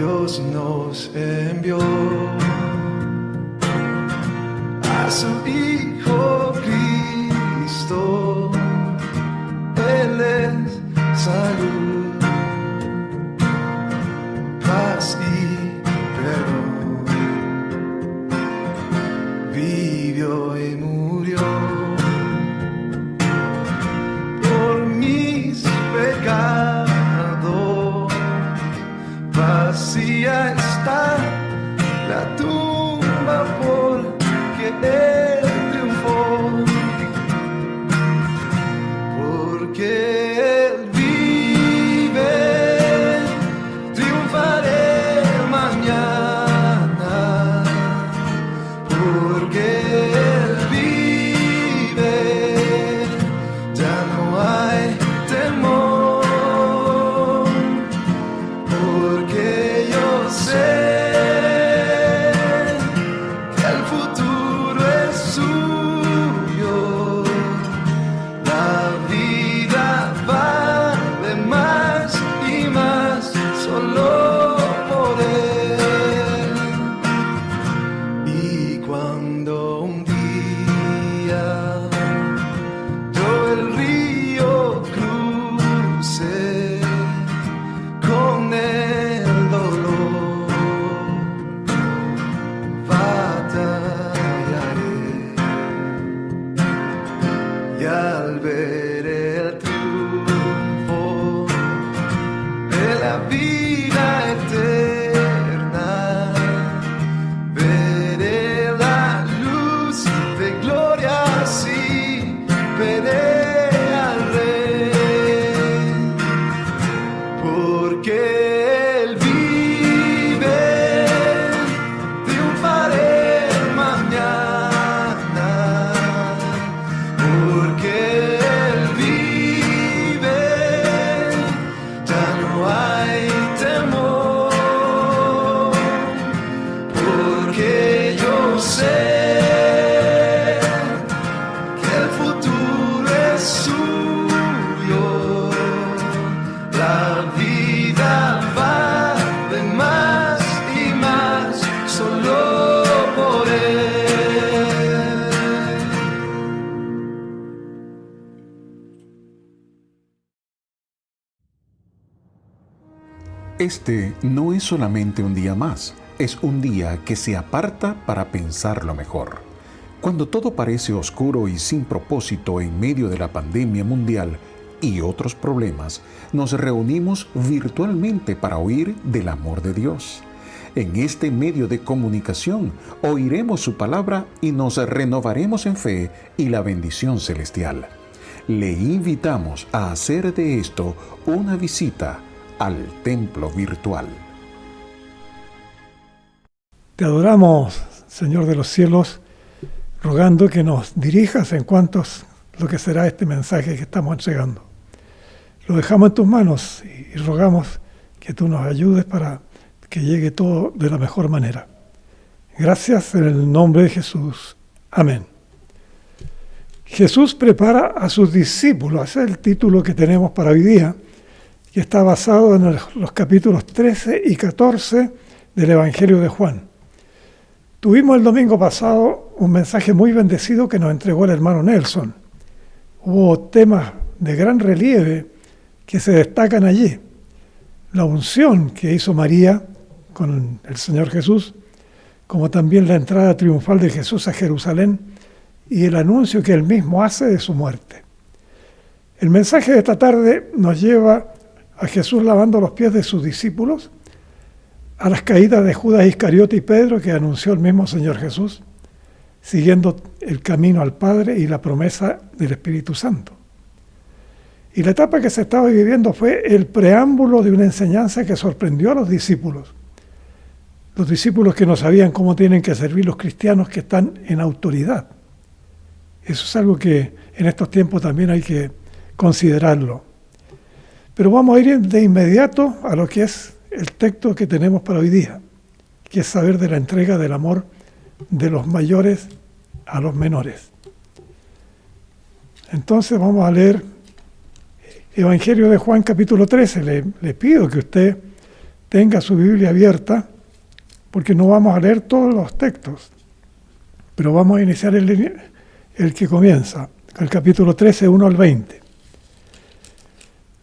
Dios nos envió a su Hijo Cristo. Él es salud, paz y perdón. Vivió y murió por mis pecados. Vacía está la tumba porque Él triunfó. Porque Él vive, triunfaré mañana. Porque Él vive, ya no hay temor. Porque yo sé que el futuro es suyo. La vida vale más y más solo por Él. Y cuando un día yo el río crucé con el dolor, batallaré. Y al ver el triunfo de la vida eterna, veré la luz de gloria, así veré al Rey. Porque Él vive, triunfaré mañana. Porque Él vive, ya no hay temor. Porque yo sé que el futuro es suyo. La vida vale más y más solo por Él. Este no es solamente un día más, es un día que se aparta para pensarlo mejor. Cuando todo parece oscuro y sin propósito en medio de la pandemia mundial y otros problemas, nos reunimos virtualmente para oír del amor de Dios. En este medio de comunicación oiremos su palabra y nos renovaremos en fe y la bendición celestial. Le invitamos a hacer de esto una visita al templo virtual. Te adoramos, Señor de los cielos, rogando que nos dirijas en cuanto a lo que será este mensaje que estamos entregando. Lo dejamos en tus manos y rogamos que tú nos ayudes para que llegue todo de la mejor manera. Gracias en el nombre de Jesús. Amén. Jesús prepara a sus discípulos. Ese es el título que tenemos para hoy día, que está basado en los capítulos 13 y 14 del Evangelio de Juan. Tuvimos el domingo pasado un mensaje muy bendecido que nos entregó el hermano Nelson. Hubo temas de gran relieve que se destacan allí. La unción que hizo María con el Señor Jesús, como también la entrada triunfal de Jesús a Jerusalén y el anuncio que él mismo hace de su muerte. El mensaje de esta tarde nos lleva a Jesús lavando los pies de sus discípulos, a las caídas de Judas Iscariote y Pedro que anunció el mismo Señor Jesús, siguiendo el camino al Padre y la promesa del Espíritu Santo. Y la etapa que se estaba viviendo fue el preámbulo de una enseñanza que sorprendió a los discípulos que no sabían cómo tienen que servir los cristianos que están en autoridad. Eso es algo que en estos tiempos también hay que considerarlo. Pero vamos a ir de inmediato a lo que es el texto que tenemos para hoy día, que es saber de la entrega del amor de los mayores a los menores. Entonces vamos a leer Evangelio de Juan capítulo 13. Le pido que usted tenga su Biblia abierta, porque no vamos a leer todos los textos, pero vamos a iniciar el que comienza, el capítulo 13, 1 al 20.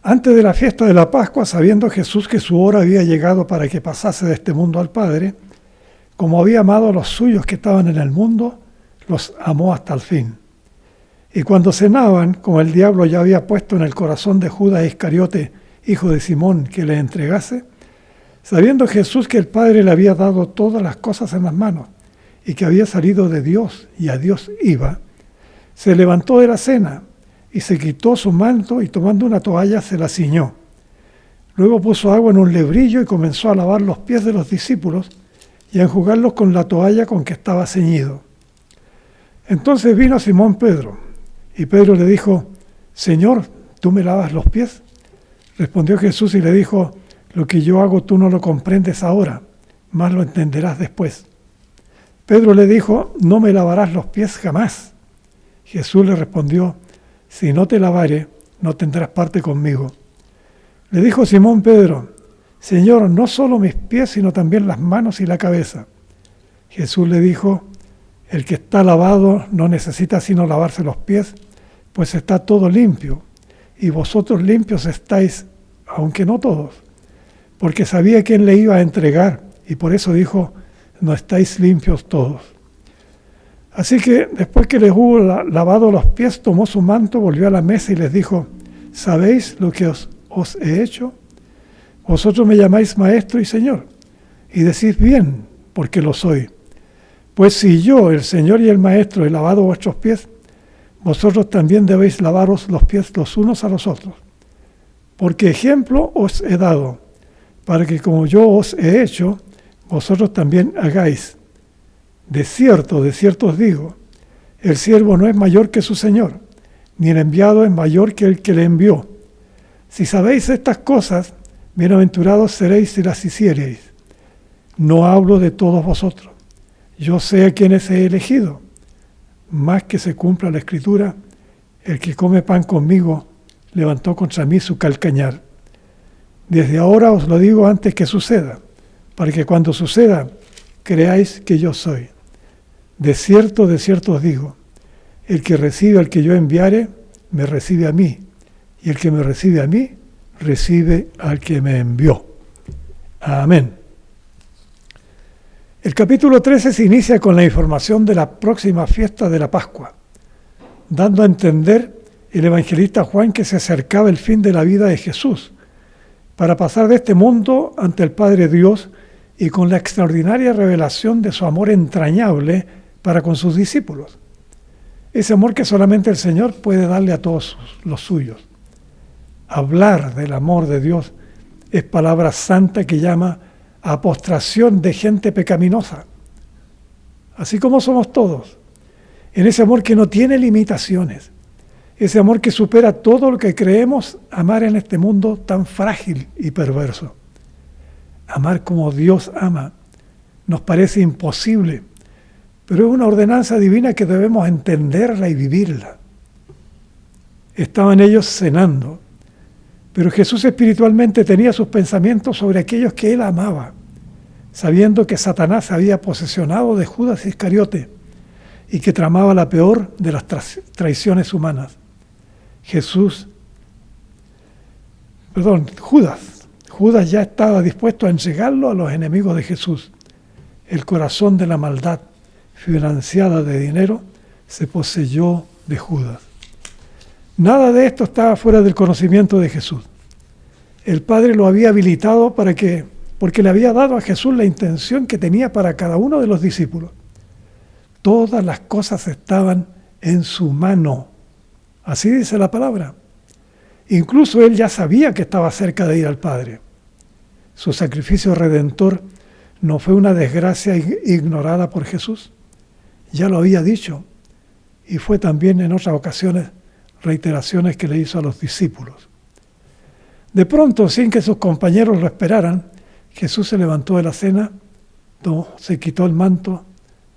Antes de la fiesta de la Pascua, sabiendo Jesús que su hora había llegado para que pasase de este mundo al Padre, como había amado a los suyos que estaban en el mundo, los amó hasta el fin. Y cuando cenaban, como el diablo ya había puesto en el corazón de Judas Iscariote, hijo de Simón, que le entregase, sabiendo Jesús que el Padre le había dado todas las cosas en las manos, y que había salido de Dios y a Dios iba, se levantó de la cena, y se quitó su manto, y tomando una toalla se la ciñó. Luego puso agua en un lebrillo y comenzó a lavar los pies de los discípulos, y a enjugarlos con la toalla con que estaba ceñido. Entonces vino Simón Pedro, y Pedro le dijo: Señor, ¿tú me lavas los pies? Respondió Jesús y le dijo: lo que yo hago tú no lo comprendes ahora, mas lo entenderás después. Pedro le dijo: no me lavarás los pies jamás. Jesús le respondió: si no te lavare, no tendrás parte conmigo. Le dijo Simón Pedro: Señor, no solo mis pies, sino también las manos y la cabeza. Jesús le dijo: el que está lavado no necesita sino lavarse los pies, pues está todo limpio, y vosotros limpios estáis, aunque no todos. Porque sabía quién le iba a entregar, y por eso dijo: no estáis limpios todos. Así que después que les hubo lavado los pies, tomó su manto, volvió a la mesa y les dijo: ¿sabéis lo que os he hecho? Vosotros me llamáis maestro y señor, y decís bien, porque lo soy. Pues si yo, el Señor y el Maestro, he lavado vuestros pies, vosotros también debéis lavaros los pies los unos a los otros. Porque ejemplo os he dado, para que como yo os he hecho, vosotros también hagáis. De cierto os digo, el siervo no es mayor que su Señor, ni el enviado es mayor que el que le envió. Si sabéis estas cosas, bienaventurados seréis si las hiciereis. No hablo de todos vosotros. Yo sé a quienes he elegido, más que se cumpla la Escritura: el que come pan conmigo levantó contra mí su calcañar. Desde ahora os lo digo antes que suceda, para que cuando suceda creáis que yo soy. De cierto os digo, el que recibe al que yo enviare, me recibe a mí, y el que me recibe a mí, recibe al que me envió. Amén. El capítulo 13 se inicia con la información de la próxima fiesta de la Pascua, dando a entender el evangelista Juan que se acercaba el fin de la vida de Jesús, para pasar de este mundo ante el Padre Dios y con la extraordinaria revelación de su amor entrañable para con sus discípulos. Ese amor que solamente el Señor puede darle a todos los suyos. Hablar del amor de Dios es palabra santa que llama a postración de gente pecaminosa, así como somos todos, en ese amor que no tiene limitaciones, ese amor que supera todo lo que creemos amar en este mundo tan frágil y perverso. Amar como Dios ama nos parece imposible, pero es una ordenanza divina que debemos entenderla y vivirla. Estaban ellos cenando, pero Jesús espiritualmente tenía sus pensamientos sobre aquellos que él amaba, sabiendo que Satanás había posesionado de Judas Iscariote y que tramaba la peor de las traiciones humanas. Judas ya estaba dispuesto a entregarlo a los enemigos de Jesús. El corazón de la maldad, financiada de dinero, se poseyó de Judas. Nada de esto estaba fuera del conocimiento de Jesús. El Padre lo había habilitado porque le había dado a Jesús la intención que tenía para cada uno de los discípulos. Todas las cosas estaban en su mano. Así dice la palabra. Incluso él ya sabía que estaba cerca de ir al Padre. Su sacrificio redentor no fue una desgracia ignorada por Jesús. Ya lo había dicho. Y fue también en otras ocasiones reiteraciones que le hizo a los discípulos. De pronto, sin que sus compañeros lo esperaran, Jesús se levantó de la cena, se quitó el manto,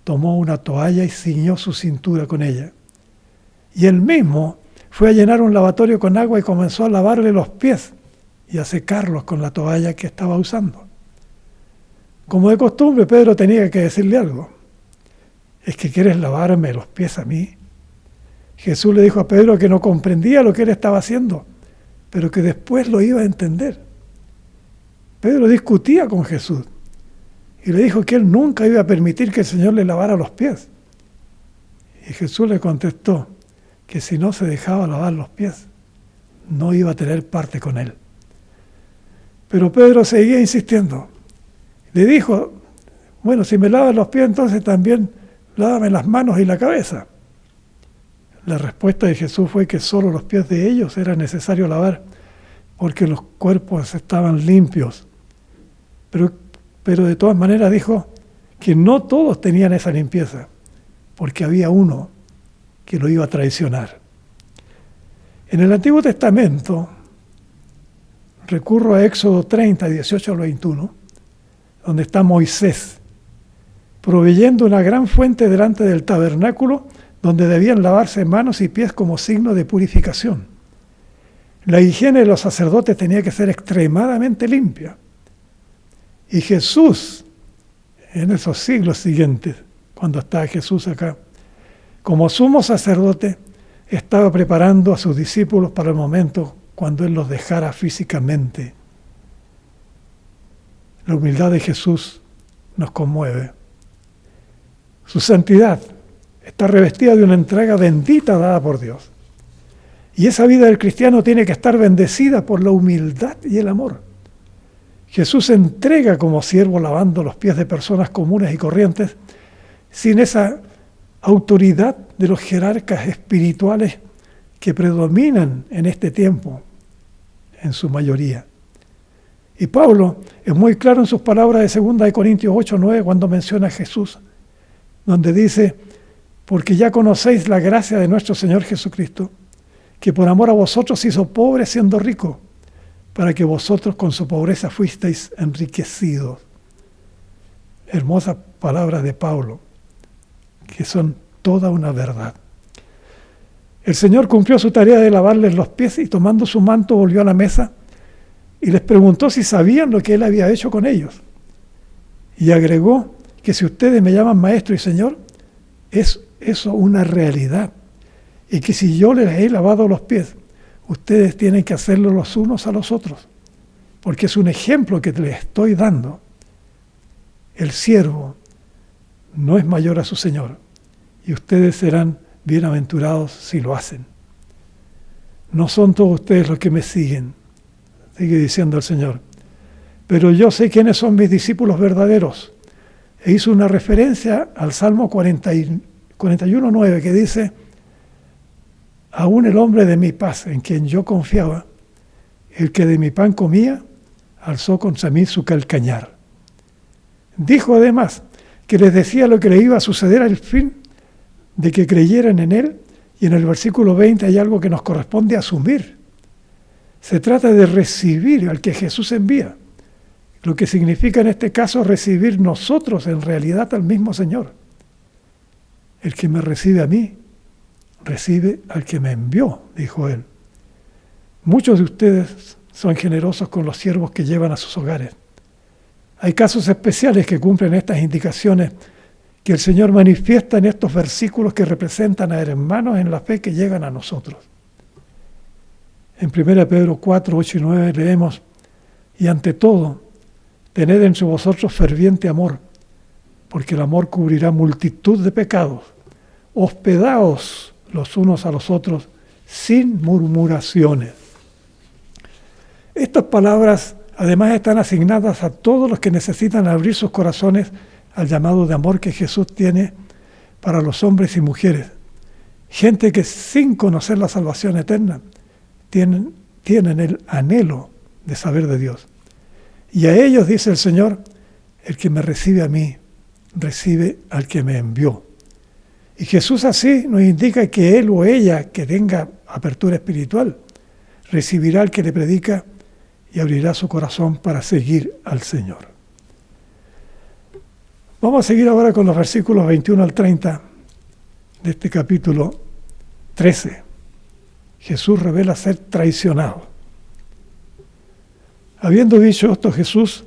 tomó una toalla y ciñó su cintura con ella. Y él mismo fue a llenar un lavatorio con agua y comenzó a lavarle los pies y a secarlos con la toalla que estaba usando. Como de costumbre, Pedro tenía que decirle algo. ¿Es que quieres lavarme los pies a mí? Jesús le dijo a Pedro que no comprendía lo que él estaba haciendo, pero que después lo iba a entender. Pedro discutía con Jesús y le dijo que él nunca iba a permitir que el Señor le lavara los pies. Y Jesús le contestó que si no se dejaba lavar los pies, no iba a tener parte con él. Pero Pedro seguía insistiendo. Le dijo, bueno, si me lavas los pies, entonces también lávame las manos y la cabeza. La respuesta de Jesús fue que solo los pies de ellos era necesario lavar, porque los cuerpos estaban limpios. Pero de todas maneras dijo que no todos tenían esa limpieza, porque había uno que lo iba a traicionar. En el Antiguo Testamento, recurro a Éxodo 30, 18 al 21, donde está Moisés, proveyendo una gran fuente delante del tabernáculo, donde debían lavarse manos y pies como signo de purificación. La higiene de los sacerdotes tenía que ser extremadamente limpia. Y Jesús, en esos siglos siguientes, cuando estaba Jesús acá, como sumo sacerdote, estaba preparando a sus discípulos para el momento cuando Él los dejara físicamente. La humildad de Jesús nos conmueve. Su santidad está revestida de una entrega bendita dada por Dios. Y esa vida del cristiano tiene que estar bendecida por la humildad y el amor. Jesús se entrega como siervo lavando los pies de personas comunes y corrientes, sin esa autoridad de los jerarcas espirituales que predominan en este tiempo, en su mayoría. Y Pablo es muy claro en sus palabras de 2 Corintios 8, 9, cuando menciona a Jesús, donde dice, porque ya conocéis la gracia de nuestro Señor Jesucristo, que por amor a vosotros se hizo pobre siendo rico, para que vosotros con su pobreza fuisteis enriquecidos. Hermosas palabras de Pablo, que son toda una verdad. El Señor cumplió su tarea de lavarles los pies y tomando su manto volvió a la mesa y les preguntó si sabían lo que Él había hecho con ellos. Y agregó que si ustedes me llaman maestro y Señor, es eso una realidad. Y que si yo les he lavado los pies, ustedes tienen que hacerlo los unos a los otros. Porque es un ejemplo que les estoy dando. El siervo no es mayor a su Señor. Y ustedes serán bienaventurados si lo hacen. No son todos ustedes los que me siguen, sigue diciendo el Señor. Pero yo sé quiénes son mis discípulos verdaderos. E hizo una referencia al Salmo 41:9 que dice, aún el hombre de mi paz, en quien yo confiaba, el que de mi pan comía, alzó contra mí su calcañar. Dijo además que les decía lo que le iba a suceder al fin de que creyeran en Él, y en el versículo 20 hay algo que nos corresponde asumir. Se trata de recibir al que Jesús envía, lo que significa en este caso recibir nosotros en realidad al mismo Señor. El que me recibe a mí, recibe al que me envió, dijo Él. Muchos de ustedes son generosos con los siervos que llevan a sus hogares. Hay casos especiales que cumplen estas indicaciones que el Señor manifiesta en estos versículos que representan a hermanos en la fe que llegan a nosotros. En 1 Pedro 4, 8 y 9 leemos, y ante todo, tened entre vosotros ferviente amor, porque el amor cubrirá multitud de pecados. Hospedaos los unos a los otros sin murmuraciones. Estas palabras además están asignadas a todos los que necesitan abrir sus corazones al llamado de amor que Jesús tiene para los hombres y mujeres. Gente que sin conocer la salvación eterna tienen el anhelo de saber de Dios. Y a ellos dice el Señor, el que me recibe a mí, recibe al que me envió. Y Jesús así nos indica que él o ella que tenga apertura espiritual, recibirá al que le predica y abrirá su corazón para seguir al Señor. Vamos a seguir ahora con los versículos 21 al 30 de este capítulo 13. Jesús revela ser traicionado. Habiendo dicho esto, Jesús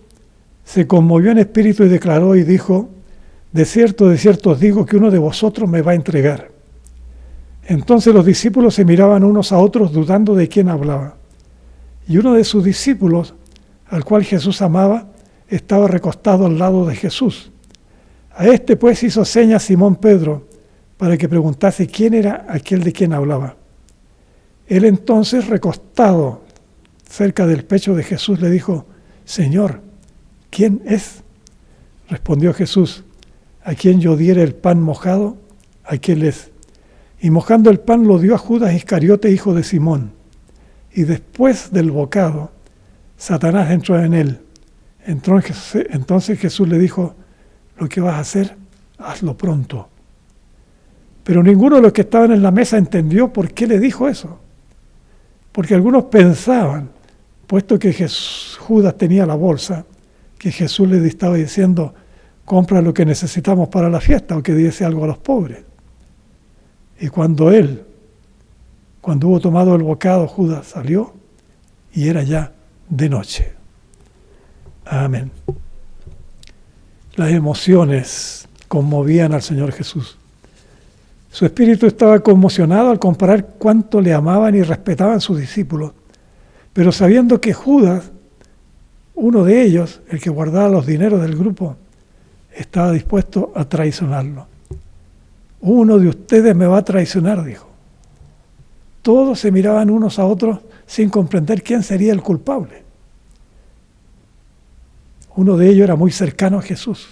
se conmovió en espíritu y declaró y dijo: de cierto os digo que uno de vosotros me va a entregar. Entonces los discípulos se miraban unos a otros dudando de quién hablaba. Y uno de sus discípulos, al cual Jesús amaba, estaba recostado al lado de Jesús. A este pues hizo señas Simón Pedro para que preguntase quién era aquel de quien hablaba. Él entonces, recostado cerca del pecho de Jesús, le dijo: Señor, ¿quién es? Respondió Jesús: a quien yo diere el pan mojado, aquel es. Y mojando el pan lo dio a Judas Iscariote, hijo de Simón. Y después del bocado, Satanás entró en él. Entonces Jesús le dijo: lo que vas a hacer, hazlo pronto. Pero ninguno de los que estaban en la mesa entendió por qué le dijo eso. Porque algunos pensaban, puesto que Judas tenía la bolsa, que Jesús le estaba diciendo: compra lo que necesitamos para la fiesta, o que diese algo a los pobres. Y cuando hubo tomado el bocado, Judas salió y era ya de noche. Amén. Las emociones conmovían al Señor Jesús. Su espíritu estaba conmocionado al comparar cuánto le amaban y respetaban sus discípulos, pero sabiendo que Judas, uno de ellos, el que guardaba los dineros del grupo, estaba dispuesto a traicionarlo. Uno de ustedes me va a traicionar, dijo. Todos se miraban unos a otros sin comprender quién sería el culpable. Uno de ellos era muy cercano a Jesús.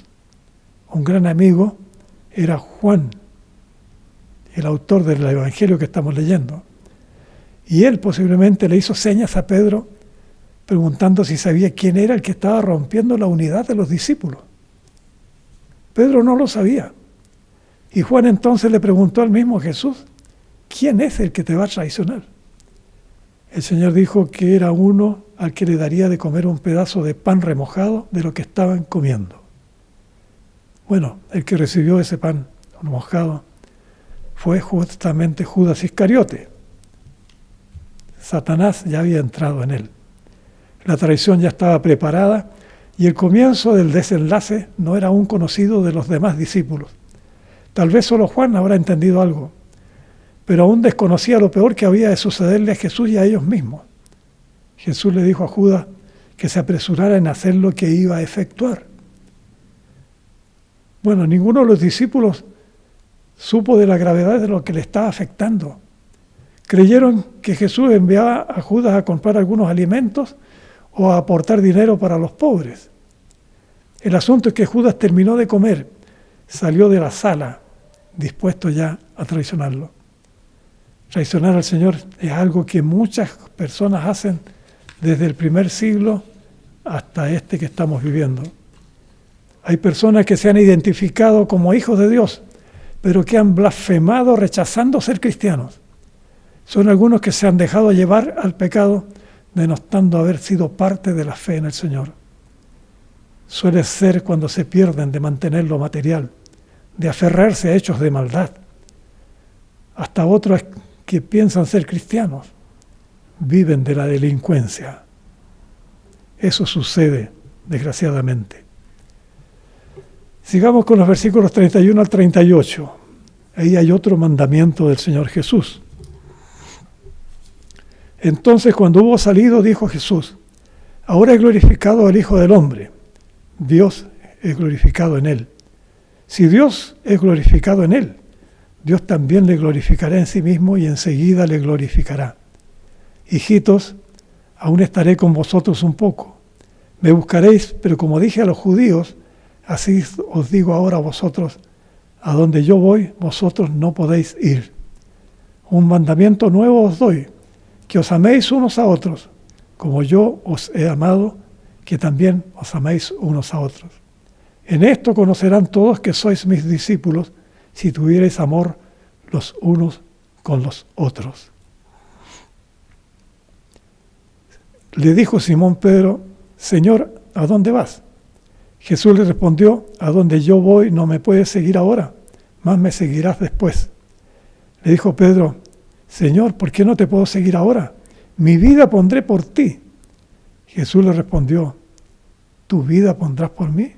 Un gran amigo era Juan, el autor del Evangelio que estamos leyendo. Y él posiblemente le hizo señas a Pedro preguntando si sabía quién era el que estaba rompiendo la unidad de los discípulos. Pedro no lo sabía. Y Juan entonces le preguntó al mismo Jesús: ¿quién es el que te va a traicionar? El Señor dijo que era uno al que le daría de comer un pedazo de pan remojado de lo que estaban comiendo. Bueno, el que recibió ese pan remojado fue justamente Judas Iscariote. Satanás ya había entrado en él. La traición ya estaba preparada y el comienzo del desenlace no era aún conocido de los demás discípulos. Tal vez solo Juan habrá entendido algo, pero aún desconocía lo peor que había de sucederle a Jesús y a ellos mismos. Jesús le dijo a Judas que se apresurara en hacer lo que iba a efectuar. Bueno, ninguno de los discípulos supo de la gravedad de lo que le estaba afectando. Creyeron que Jesús enviaba a Judas a comprar algunos alimentos o a aportar dinero para los pobres. El asunto es que Judas terminó de comer, salió de la sala, dispuesto ya a traicionarlo. Traicionar al Señor es algo que muchas personas hacen desde el primer siglo hasta este que estamos viviendo. Hay personas que se han identificado como hijos de Dios, pero que han blasfemado rechazando ser cristianos. Son algunos que se han dejado llevar al pecado, denostando haber sido parte de la fe en el Señor. Suele ser cuando se pierden de mantener lo material, de aferrarse a hechos de maldad. Hasta otros que piensan ser cristianos viven de la delincuencia. Eso sucede, desgraciadamente. Sigamos con los versículos 31 al 38. Ahí hay otro mandamiento del Señor Jesús. Entonces, cuando hubo salido, dijo Jesús: ahora he glorificado al Hijo del Hombre. Dios es glorificado en él. Si Dios es glorificado en él, Dios también le glorificará en sí mismo y enseguida le glorificará. Hijitos, aún estaré con vosotros un poco. Me buscaréis, pero como dije a los judíos, así os digo ahora a vosotros: a donde yo voy, vosotros no podéis ir. Un mandamiento nuevo os doy, que os améis unos a otros, como yo os he amado, que también os améis unos a otros. En esto conocerán todos que sois mis discípulos, si tuvierais amor los unos con los otros. Le dijo Simón Pedro: Señor, ¿a dónde vas? Jesús le respondió: a donde yo voy no me puedes seguir ahora, mas me seguirás después. Le dijo Pedro: Señor, ¿por qué no te puedo seguir ahora? Mi vida pondré por ti. Jesús le respondió: ¿tu vida pondrás por mí?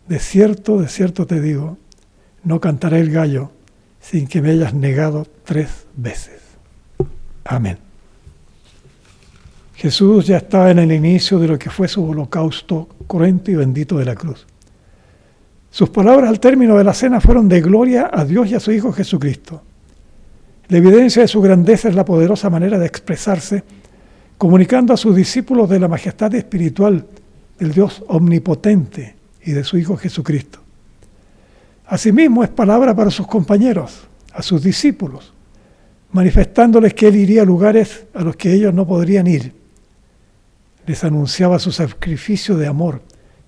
De cierto te digo, no cantaré el gallo sin que me hayas negado 3 veces. Amén. Jesús ya estaba en el inicio de lo que fue su holocausto cruento y bendito de la cruz. Sus palabras al término de la cena fueron de gloria a Dios y a su Hijo Jesucristo. La evidencia de su grandeza es la poderosa manera de expresarse, comunicando a sus discípulos de la majestad espiritual del Dios omnipotente y de su Hijo Jesucristo. Asimismo es palabra para sus compañeros, a sus discípulos, manifestándoles que Él iría a lugares a los que ellos no podrían ir. Les anunciaba su sacrificio de amor,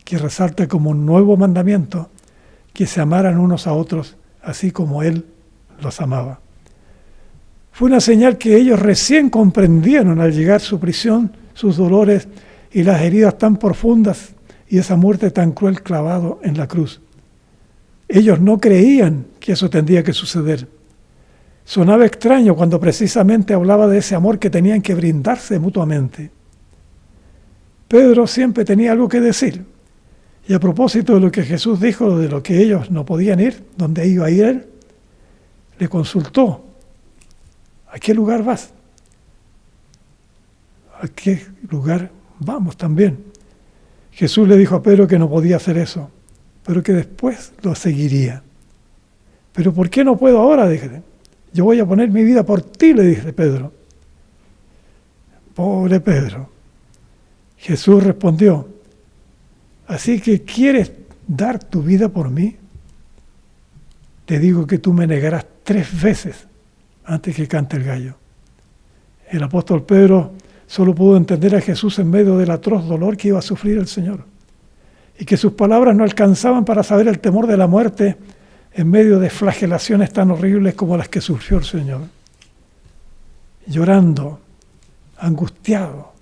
que resalta como un nuevo mandamiento, que se amaran unos a otros, así como Él los amaba. Fue una señal que ellos recién comprendieron al llegar su prisión, sus dolores y las heridas tan profundas y esa muerte tan cruel clavado en la cruz. Ellos no creían que eso tendría que suceder. Sonaba extraño cuando precisamente hablaba de ese amor que tenían que brindarse mutuamente. Pedro siempre tenía algo que decir. Y a propósito de lo que Jesús dijo, de lo que ellos no podían ir, donde iba a ir Él, le consultó: ¿a qué lugar vas? ¿A qué lugar vamos también? Jesús le dijo a Pedro que no podía hacer eso, pero que después lo seguiría. ¿Pero por qué no puedo ahora? Dije, yo voy a poner mi vida por ti, le dice Pedro. Pobre Pedro. Jesús respondió: ¿así que quieres dar tu vida por mí? Te digo que tú me negarás 3 veces antes que cante el gallo. El apóstol Pedro solo pudo entender a Jesús en medio del atroz dolor que iba a sufrir el Señor, y que sus palabras no alcanzaban para saber el temor de la muerte en medio de flagelaciones tan horribles como las que sufrió el Señor. Llorando, angustiado,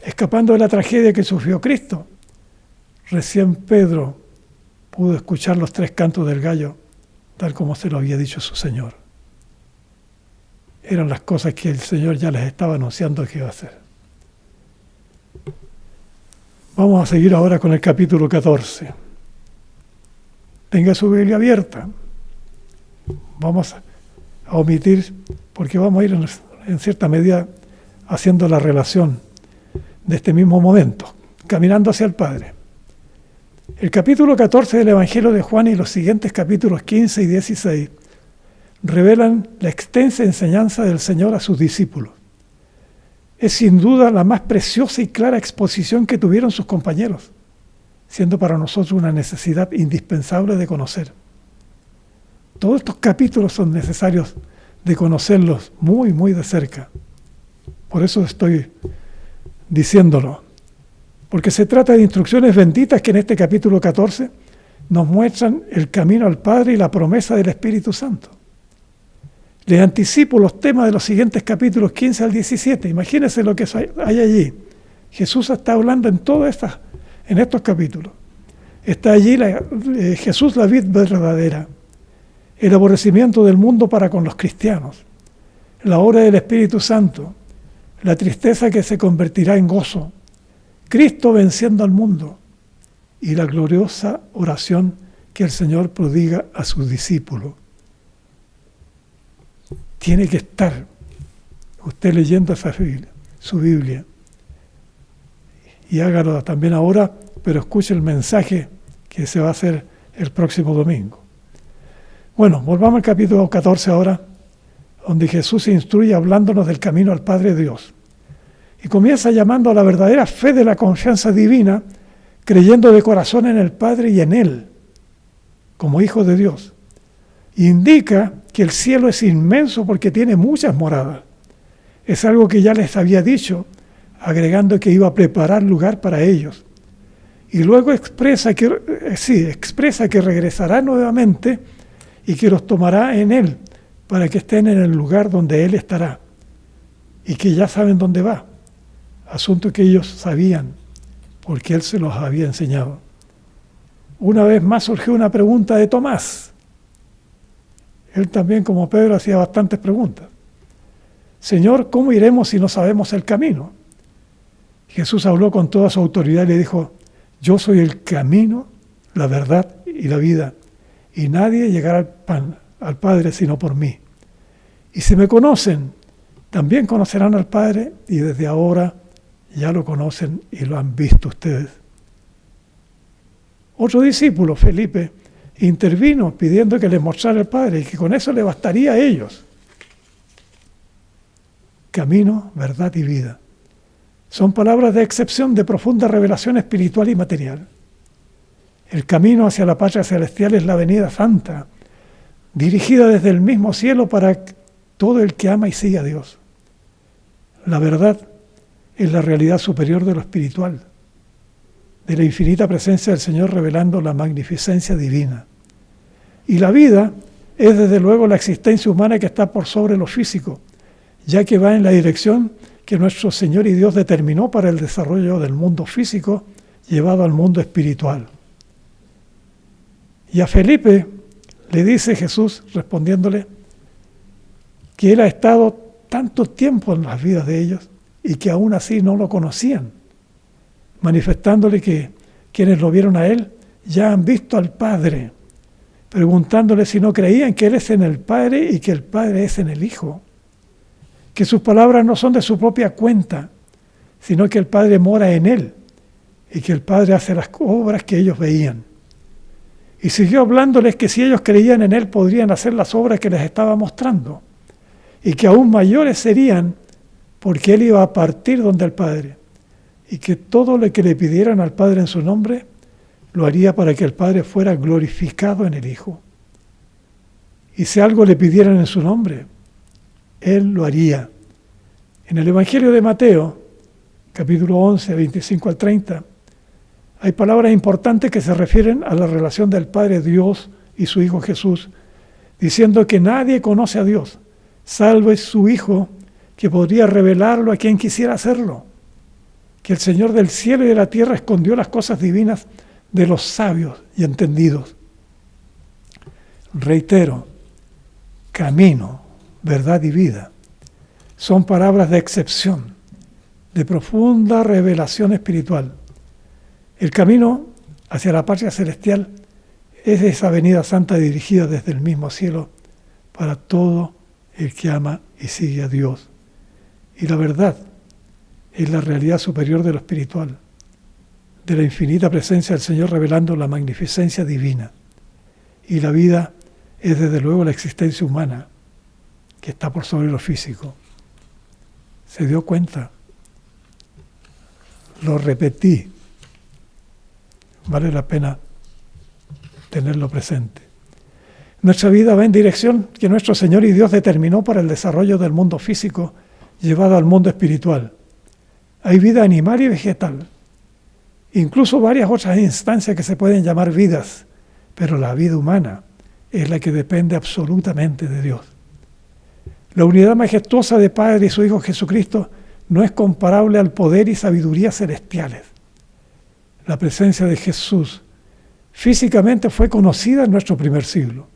escapando de la tragedia que sufrió Cristo, recién Pedro pudo escuchar los 3 cantos del gallo, tal como se lo había dicho su Señor. Eran las cosas que el Señor ya les estaba anunciando que iba a hacer. Vamos a seguir ahora con el capítulo 14. Tenga su Biblia abierta. Vamos a omitir, porque vamos a ir en cierta medida haciendo la relación de este mismo momento, caminando hacia el Padre. El capítulo 14 del Evangelio de Juan y los siguientes capítulos 15 y 16 revelan la extensa enseñanza del Señor a sus discípulos. Es sin duda la más preciosa y clara exposición que tuvieron sus compañeros, siendo para nosotros una necesidad indispensable de conocer. Todos estos capítulos son necesarios de conocerlos muy, muy de cerca. Por eso estoy diciéndolo, porque se trata de instrucciones benditas que en este capítulo 14 nos muestran el camino al Padre y la promesa del Espíritu Santo. Les anticipo los temas de los siguientes capítulos 15 al 17. Imagínense lo que hay allí. Jesús está hablando en estos capítulos. Está allí Jesús, la vid verdadera, el aborrecimiento del mundo para con los cristianos, la obra del Espíritu Santo, la tristeza que se convertirá en gozo, Cristo venciendo al mundo y la gloriosa oración que el Señor prodiga a sus discípulos. Tiene que estar usted leyendo su Biblia. Y hágalo también ahora, pero escuche el mensaje que se va a hacer el próximo domingo. Bueno, volvamos al capítulo 14 ahora, donde Jesús se instruye hablándonos del camino al Padre Dios. Y comienza llamando a la verdadera fe de la confianza divina, creyendo de corazón en el Padre y en Él, como Hijo de Dios. Indica que el cielo es inmenso porque tiene muchas moradas. Es algo que ya les había dicho, agregando que iba a preparar lugar para ellos. Y luego expresa que regresará nuevamente y que los tomará en Él para que estén en el lugar donde Él estará. Y que ya saben dónde va. Asunto que ellos sabían, porque Él se los había enseñado. Una vez más surgió una pregunta de Tomás. Él también, como Pedro, hacía bastantes preguntas. Señor, ¿cómo iremos si no sabemos el camino? Jesús habló con toda su autoridad y le dijo, Yo soy el camino, la verdad y la vida, y nadie llegará al Padre sino por mí. Y si me conocen, también conocerán al Padre, y desde ahora ya lo conocen y lo han visto ustedes. Otro discípulo, Felipe, intervino pidiendo que les mostrara el Padre y que con eso le bastaría a ellos. Camino, verdad y vida. Son palabras de excepción de profunda revelación espiritual y material. El camino hacia la patria celestial es la venida santa, dirigida desde el mismo cielo para todo el que ama y sigue a Dios. La verdad es la realidad superior de lo espiritual, de la infinita presencia del Señor revelando la magnificencia divina. Y la vida es desde luego la existencia humana que está por sobre lo físico, ya que va en la dirección que nuestro Señor y Dios determinó para el desarrollo del mundo físico llevado al mundo espiritual. Y a Felipe le dice Jesús, respondiéndole, que él ha estado tanto tiempo en las vidas de ellos y que aún así no lo conocían, manifestándole que quienes lo vieron a él ya han visto al Padre, preguntándole si no creían que él es en el Padre y que el Padre es en el Hijo, que sus palabras no son de su propia cuenta, sino que el Padre mora en él y que el Padre hace las obras que ellos veían. Y siguió hablándoles que si ellos creían en él podrían hacer las obras que les estaba mostrando y que aún mayores serían porque él iba a partir donde el Padre y que todo lo que le pidieran al Padre en su nombre lo haría para que el Padre fuera glorificado en el Hijo. Y si algo le pidieran en su nombre, él lo haría. En el Evangelio de Mateo, capítulo 11, 25 al 30, hay palabras importantes que se refieren a la relación del Padre Dios y su Hijo Jesús, diciendo que nadie conoce a Dios, salvo su Hijo, que podría revelarlo a quien quisiera hacerlo, que el Señor del cielo y de la tierra escondió las cosas divinas de los sabios y entendidos. Reitero, camino, verdad y vida son palabras de excepción, de profunda revelación espiritual. El camino hacia la patria celestial es esa venida santa dirigida desde el mismo cielo para todo el que ama y sigue a Dios. Y la verdad es la realidad superior de lo espiritual, de la infinita presencia del Señor revelando la magnificencia divina. Y la vida es desde luego la existencia humana que está por sobre lo físico. ¿Se dio cuenta? Lo repetí. Vale la pena tenerlo presente. Nuestra vida va en dirección que nuestro Señor y Dios determinó para el desarrollo del mundo físico llevado al mundo espiritual. Hay vida animal y vegetal, incluso varias otras instancias que se pueden llamar vidas, pero la vida humana es la que depende absolutamente de Dios. La unidad majestuosa de Padre y su Hijo Jesucristo no es comparable al poder y sabiduría celestiales. La presencia de Jesús físicamente fue conocida en nuestro primer siglo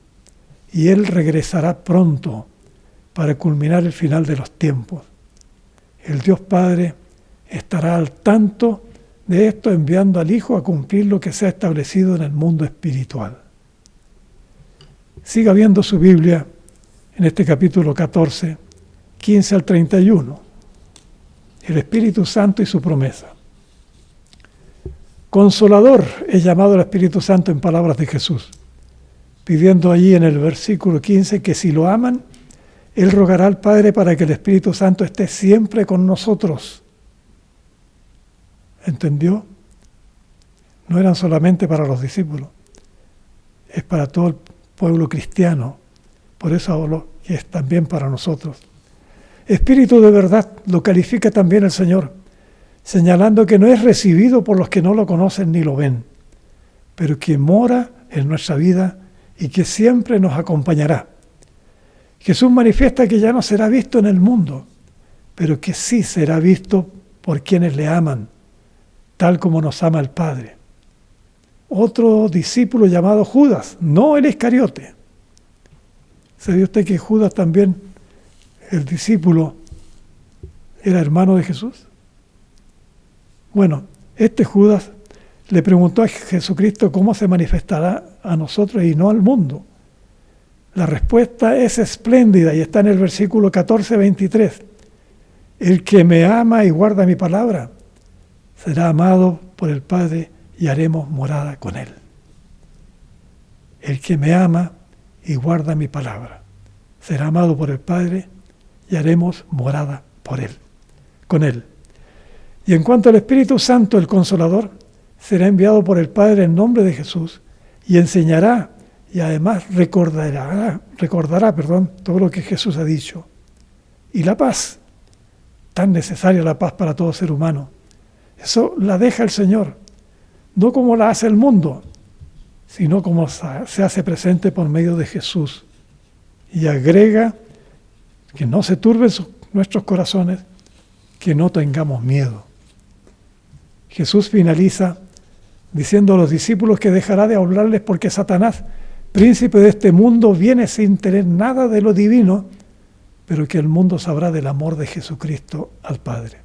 y Él regresará pronto para culminar el final de los tiempos. El Dios Padre estará al tanto de esto enviando al Hijo a cumplir lo que se ha establecido en el mundo espiritual. Siga viendo su Biblia en este capítulo 14, 15 al 31. El Espíritu Santo y su promesa. Consolador es llamado el Espíritu Santo en palabras de Jesús, pidiendo allí en el versículo 15 que si lo aman, Él rogará al Padre para que el Espíritu Santo esté siempre con nosotros. ¿Entendió? No eran solamente para los discípulos, es para todo el pueblo cristiano, por eso hablo que es también para nosotros. Espíritu de verdad lo califica también el Señor, señalando que no es recibido por los que no lo conocen ni lo ven, pero que mora en nuestra vida y que siempre nos acompañará. Jesús manifiesta que ya no será visto en el mundo, pero que sí será visto por quienes le aman, tal como nos ama el Padre. Otro discípulo llamado Judas, no el Iscariote. ¿Sabía usted que Judas también, el discípulo, era hermano de Jesús? Bueno, este Judas le preguntó a Jesucristo cómo se manifestará a nosotros y no al mundo. La respuesta es espléndida y está en el versículo 14-23. El que me ama y guarda mi palabra será amado por el Padre y haremos morada con él. El que me ama y guarda mi palabra será amado por el Padre y haremos morada por él, con él. Y en cuanto al Espíritu Santo, el Consolador, será enviado por el Padre en nombre de Jesús y enseñará y además recordará todo lo que Jesús ha dicho. Y la paz, tan necesaria la paz para todo ser humano, eso la deja el Señor, no como la hace el mundo, sino como se hace presente por medio de Jesús. Y agrega que no se turben nuestros corazones, que no tengamos miedo. Jesús finaliza diciendo a los discípulos que dejará de hablarles porque Satanás, príncipe de este mundo, viene sin tener nada de lo divino, pero que el mundo sabrá del amor de Jesucristo al Padre.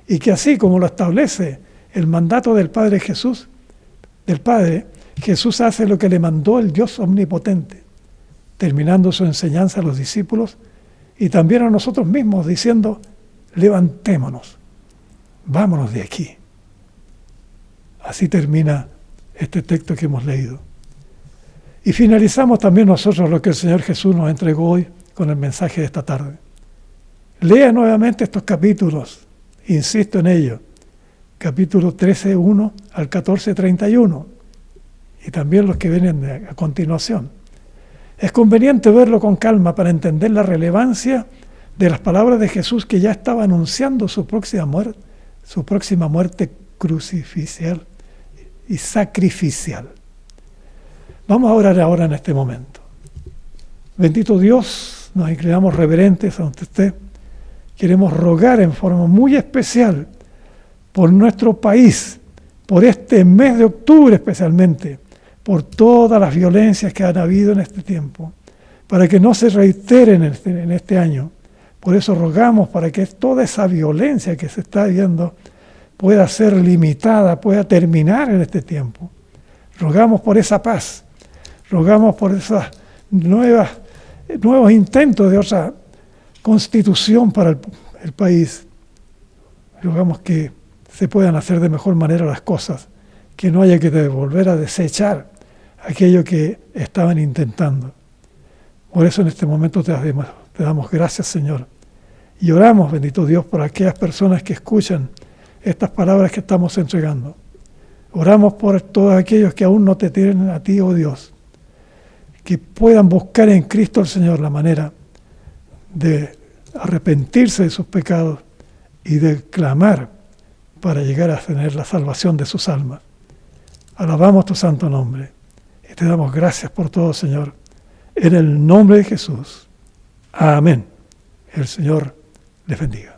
Y que así como lo establece el mandato del Padre Jesús, Jesús hace lo que le mandó el Dios omnipotente, terminando su enseñanza a los discípulos y también a nosotros mismos, diciendo: levantémonos, vámonos de aquí. Así termina este texto que hemos leído. Y finalizamos también nosotros lo que el Señor Jesús nos entregó hoy con el mensaje de esta tarde. Lea nuevamente estos capítulos, insisto en ello, capítulo 13:1 al 14:31, y también los que vienen a continuación. Es conveniente verlo con calma para entender la relevancia de las palabras de Jesús, que ya estaba anunciando su próxima muerte crucificial y sacrificial. Vamos a orar ahora en este momento. Bendito Dios, nos inclinamos reverentes ante usted. Queremos rogar en forma muy especial por nuestro país, por este mes de octubre especialmente, por todas las violencias que han habido en este tiempo, para que no se reiteren en este año. Por eso rogamos para que toda esa violencia que se está viendo pueda ser limitada, pueda terminar en este tiempo. Rogamos por esa paz, rogamos por esos nuevos intentos de otra constitución para el país. Rogamos que se puedan hacer de mejor manera las cosas, que no haya que volver a desechar aquello que estaban intentando. Por eso en este momento te damos gracias, Señor. Y oramos, bendito Dios, por aquellas personas que escuchan estas palabras que estamos entregando. Oramos por todos aquellos que aún no te tienen a ti, oh Dios, que puedan buscar en Cristo el Señor la manera de arrepentirse de sus pecados y de clamar para llegar a tener la salvación de sus almas. Alabamos tu santo nombre y te damos gracias por todo, Señor, en el nombre de Jesús. Amén. El Señor les bendiga.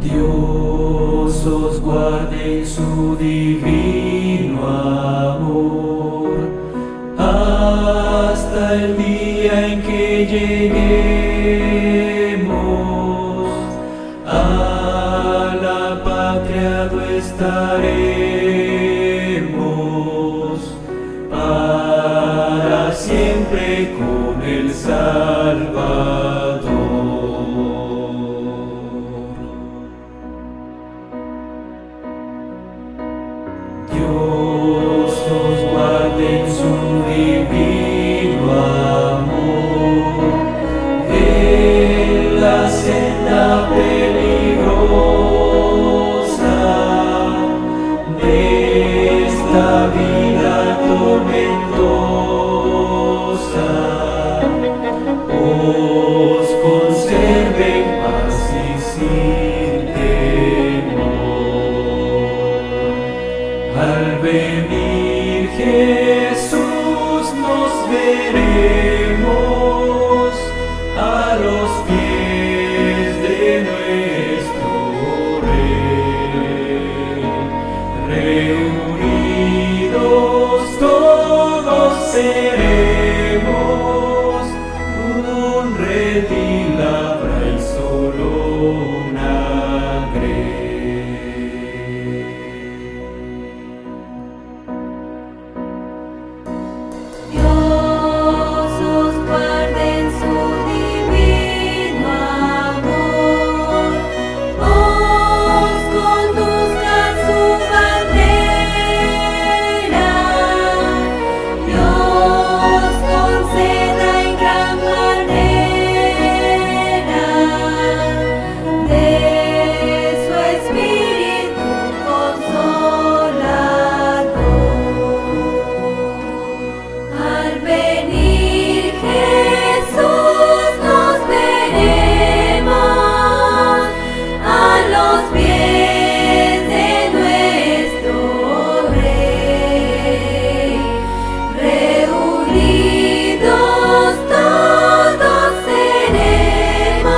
Dios os guarde en su divino amor, hasta el día en que lleguemos a la patria donde estaremos para siempre con el Salvador. Dios nos guarde en su divino amor, en la senda peligrosa de esta vida tormentosa. Jesús nos veremos a los pies de nuestro Rey. Reunidos todos seremos un redil habrá y solo una grey. Dios os guarde en su divino amor, os conduzca a su bandera, Dios conceda en gran manera de su espíritu consolador. Al venir Jesús nos veremos a los pies de nuestro Rey. Reunidos todos seremos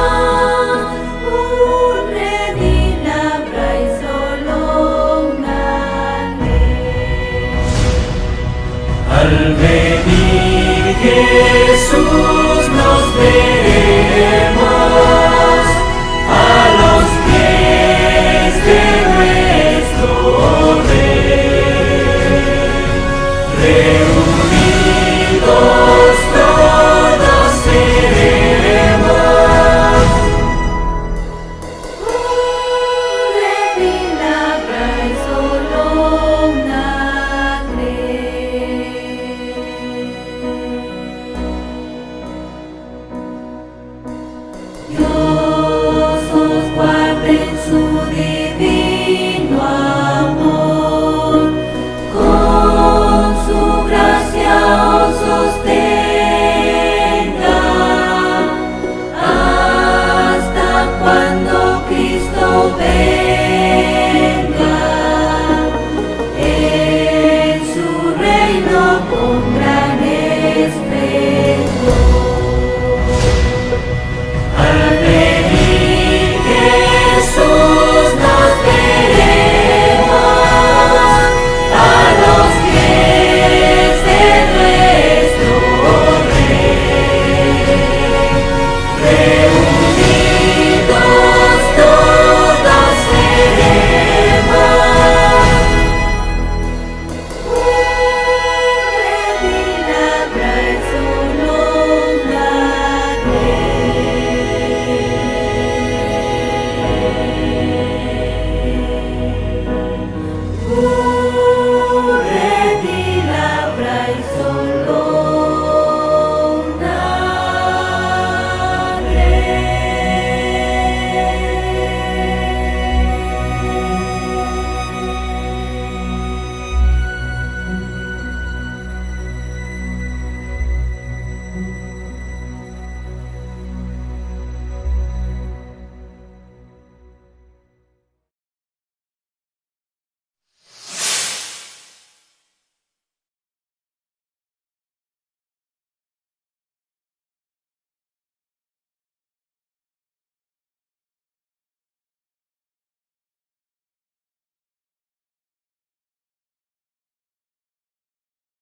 un redil habrá y solo una ley. Al venir Jesús nos veremos a los pies de nuestro Rey.